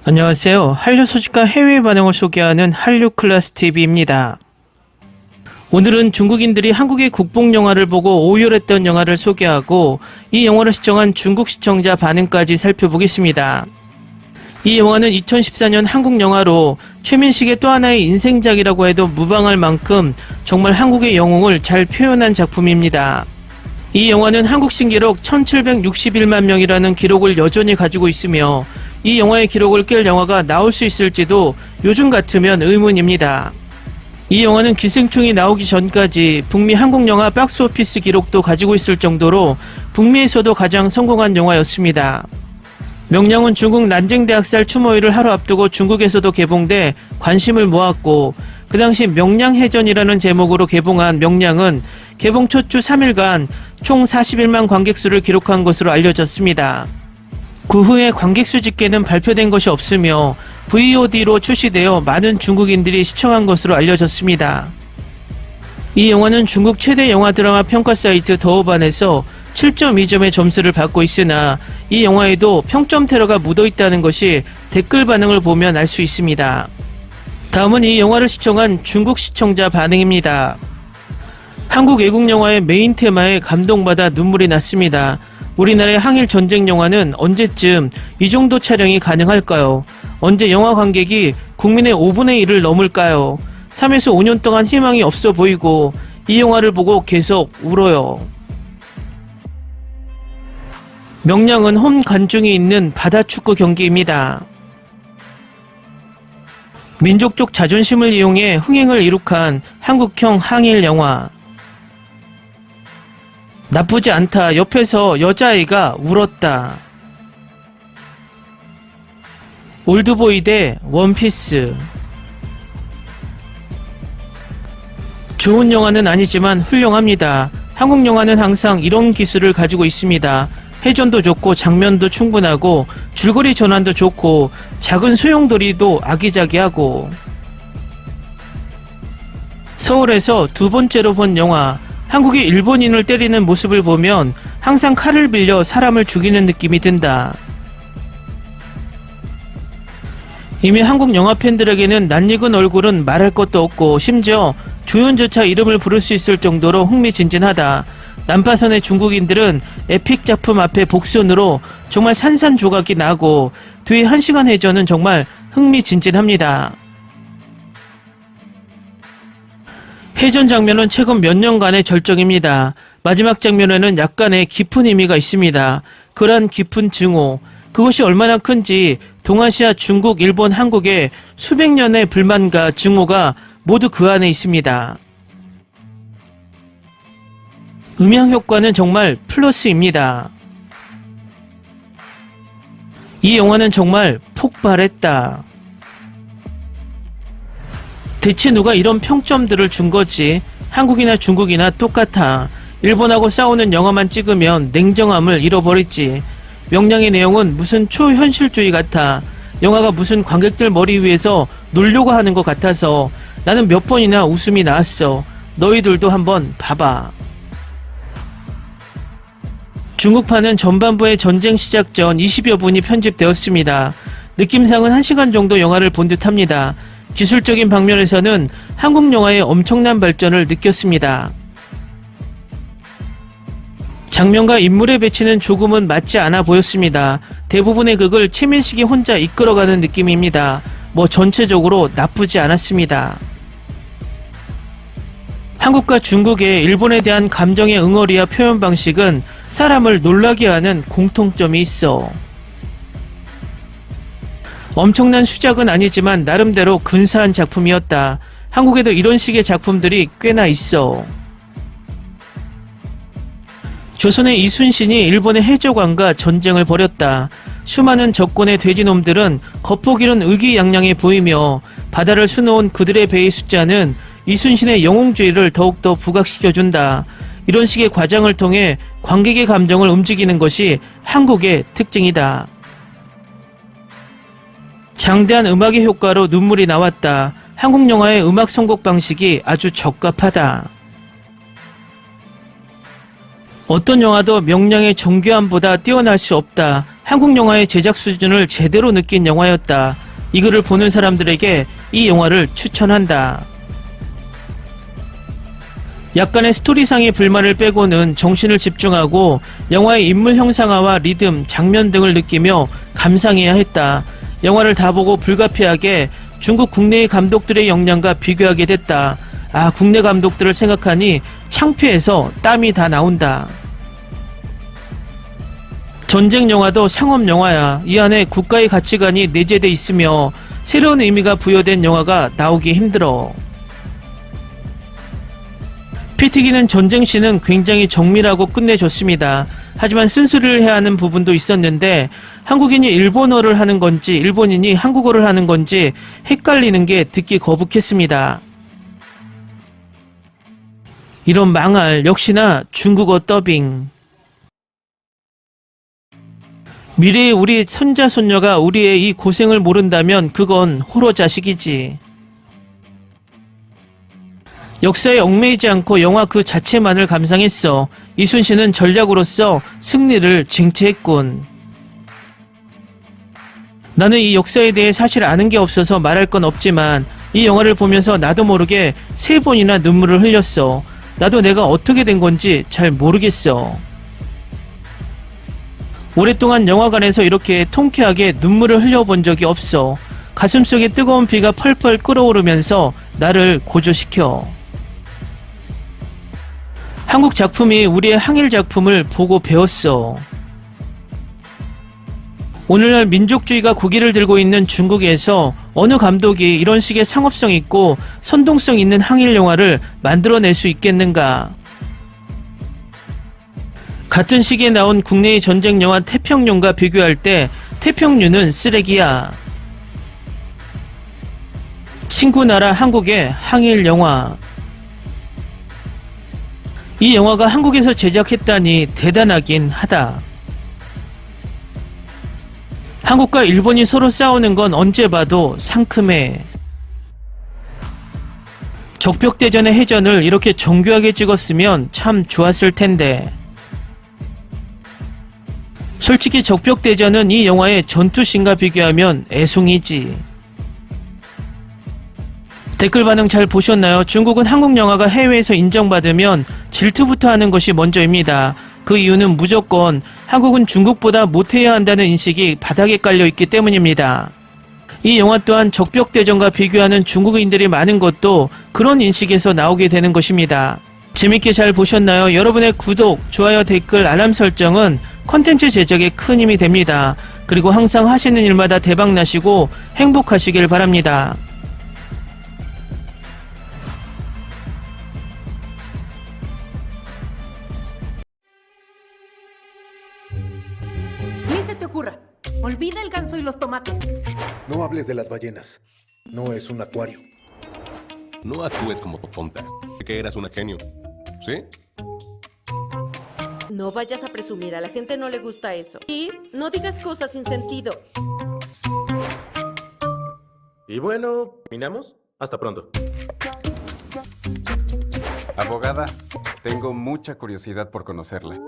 안녕하세요. 한류 소식과 해외 반응을 소개하는 한류클래스TV입니다. 오늘은 중국인들이 한국의 국뽕 영화를 보고 오열했던 영화를 소개하고 이 영화를 시청한 중국 시청자 반응까지 살펴보겠습니다. 이 영화는 2014년 한국 영화로 최민식의 또 하나의 인생작이라고 해도 무방할 만큼 정말 한국의 영웅을 잘 표현한 작품입니다. 이 영화는 한국 신기록 1761만 명이라는 기록을 여전히 가지고 있으며 이 영화의 기록을 깰 영화가 나올 수 있을지도 요즘 같으면 의문입니다. 이 영화는 기생충이 나오기 전까지 북미 한국 영화 박스오피스 기록도 가지고 있을 정도로 북미에서도 가장 성공한 영화였습니다. 명량은 중국 난징대학살 추모일을 하루 앞두고 중국에서도 개봉돼 관심을 모았고 그 당시 명량해전이라는 제목으로 개봉한 명량은 개봉 첫 주 3일간 총 41만 관객수를 기록한 것으로 알려졌습니다. 그 후에 관객수 집계는 발표된 것이 없으며 VOD로 출시되어 많은 중국인들이 시청한 것으로 알려졌습니다. 이 영화는 중국 최대 영화 드라마 평가 사이트 더우반에서 7.2점의 점수를 받고 있으나 이 영화에도 평점 테러가 묻어있다는 것이 댓글 반응을 보면 알 수 있습니다. 다음은 이 영화를 시청한 중국 시청자 반응입니다. 한국 애국 영화의 메인 테마에 감동받아 눈물이 났습니다. 우리나라의 항일 전쟁 영화는 언제쯤 이 정도 촬영이 가능할까요? 언제 영화 관객이 국민의 5분의 1을 넘을까요? 3에서 5년 동안 희망이 없어 보이고 이 영화를 보고 계속 울어요. 명량은 홈 관중이 있는 바다축구 경기입니다. 민족적 자존심을 이용해 흥행을 이룩한 한국형 항일 영화. 나쁘지 않다. 옆에서 여자아이가 울었다. 올드보이 대 원피스. 좋은 영화는 아니지만 훌륭합니다. 한국 영화는 항상 이런 기술을 가지고 있습니다. 회전도 좋고 장면도 충분하고 줄거리 전환도 좋고 작은 소용돌이도 아기자기하고. 서울에서 두 번째로 본 영화. 한국이 일본인을 때리는 모습을 보면 항상 칼을 빌려 사람을 죽이는 느낌이 든다. 이미 한국 영화 팬들에게는 낯익은 얼굴은 말할 것도 없고 심지어 조연조차 이름을 부를 수 있을 정도로 흥미진진하다. 난파선의 중국인들은 에픽 작품 앞에 복선으로 정말 산산조각이 나고 뒤에 1시간 해전은 정말 흥미진진합니다. 해전 장면은 최근 몇 년간의 절정입니다. 마지막 장면에는 약간의 깊은 의미가 있습니다. 그러한 깊은 증오, 그것이 얼마나 큰지 동아시아, 중국, 일본, 한국의 수백 년의 불만과 증오가 모두 그 안에 있습니다. 음향 효과는 정말 플러스입니다. 이 영화는 정말 폭발했다. 대체 누가 이런 평점들을 준 거지? 한국이나 중국이나 똑같아. 일본하고 싸우는 영화만 찍으면 냉정함을 잃어버리지. 명량의 내용은 무슨 초현실주의 같아. 영화가 무슨 관객들 머리 위에서 놀려고 하는 것 같아서 나는 몇 번이나 웃음이 나왔어. 너희들도 한번 봐봐. 중국판은 전반부의 전쟁 시작 전 20여 분이 편집되었습니다. 느낌상은 1시간 정도 영화를 본 듯합니다. 기술적인 방면에서는 한국 영화의 엄청난 발전을 느꼈습니다. 장면과 인물의 배치는 조금은 맞지 않아 보였습니다. 대부분의 극을 최민식이 혼자 이끌어가는 느낌입니다. 전체적으로 나쁘지 않았습니다. 한국과 중국의 일본에 대한 감정의 응어리와 표현 방식은 사람을 놀라게 하는 공통점이 있어. 엄청난 수작은 아니지만 나름대로 근사한 작품이었다. 한국에도 이런 식의 작품들이 꽤나 있어. 조선의 이순신이 일본의 해적왕과 전쟁을 벌였다. 수많은 적군의 돼지놈들은 겉보기는 의기양양해 보이며 바다를 수놓은 그들의 배의 숫자는 이순신의 영웅주의를 더욱더 부각시켜준다. 이런 식의 과장을 통해 관객의 감정을 움직이는 것이 한국의 특징이다. 장대한 음악의 효과로 눈물이 나왔다. 한국 영화의 음악 선곡 방식이 아주 적합하다. 어떤 영화도 명량의 정교함보다 뛰어날 수 없다. 한국 영화의 제작 수준을 제대로 느낀 영화였다. 이 글을 보는 사람들에게 이 영화를 추천한다. 약간의 스토리상의 불만을 빼고는 정신을 집중하고 영화의 인물 형상화와 리듬, 장면 등을 느끼며 감상해야 했다. 영화를 다 보고 불가피하게 중국 국내의 감독들의 역량과 비교하게 됐다. 아, 국내 감독들을 생각하니 창피해서 땀이 다 나온다. 전쟁 영화도 상업 영화야. 이 안에 국가의 가치관이 내재돼 있으며 새로운 의미가 부여된 영화가 나오기 힘들어. 피튀기는 전쟁씬은 굉장히 정밀하고 끝내줬습니다. 하지만 쓴소리를 해야 하는 부분도 있었는데 한국인이 일본어를 하는 건지 일본인이 한국어를 하는 건지 헷갈리는 게 듣기 거북했습니다. 이런 망할, 역시나 중국어 더빙. 미래의 우리 손자 손녀가 우리의 이 고생을 모른다면 그건 호러 자식이지. 역사에 얽매이지 않고 영화 그 자체만을 감상했어. 이순신은 전략으로서 승리를 쟁취했군. 나는 이 역사에 대해 사실 아는 게 없어서 말할 건 없지만 이 영화를 보면서 나도 모르게 3번이나 눈물을 흘렸어. 나도 내가 어떻게 된 건지 잘 모르겠어. 오랫동안 영화관에서 이렇게 통쾌하게 눈물을 흘려본 적이 없어. 가슴속에 뜨거운 피가 펄펄 끓어오르면서 나를 고조시켜. 한국 작품이 우리의 항일 작품을 보고 배웠어. 오늘날 민족주의가 국위를 들고 있는 중국에서 어느 감독이 이런 식의 상업성 있고 선동성 있는 항일 영화를 만들어낼 수 있겠는가? 같은 시기에 나온 국내의 전쟁 영화 태평용과 비교할 때 태평유는 쓰레기야. 친구 나라 한국의 항일 영화. 이 영화가 한국에서 제작했다니 대단하긴 하다. 한국과 일본이 서로 싸우는 건 언제 봐도 상큼해. 적벽대전의 해전을 이렇게 정교하게 찍었으면 참 좋았을 텐데. 솔직히 적벽대전은 이 영화의 전투씬과 비교하면 애송이지. 댓글 반응 잘 보셨나요? 중국은 한국 영화가 해외에서 인정받으면 질투부터 하는 것이 먼저입니다. 그 이유는 무조건 한국은 중국보다 못해야 한다는 인식이 바닥에 깔려있기 때문입니다. 이 영화 또한 적벽대전과 비교하는 중국인들이 많은 것도 그런 인식에서 나오게 되는 것입니다. 재밌게 잘 보셨나요? 여러분의 구독, 좋아요, 댓글, 알람 설정은 컨텐츠 제작에 큰 힘이 됩니다. 그리고 항상 하시는 일마다 대박 나시고 행복하시길 바랍니다. Ni se te ocurra. Olvida el ganso y los tomates. No hables de las ballenas. No es un acuario. No actúes como tonta. Que eras una genio. ¿Sí? No vayas a presumir, a la gente no le gusta eso. Y no digas cosas sin sentido. Y bueno, ¿terminamos? Hasta pronto. Abogada, tengo mucha curiosidad por conocerla.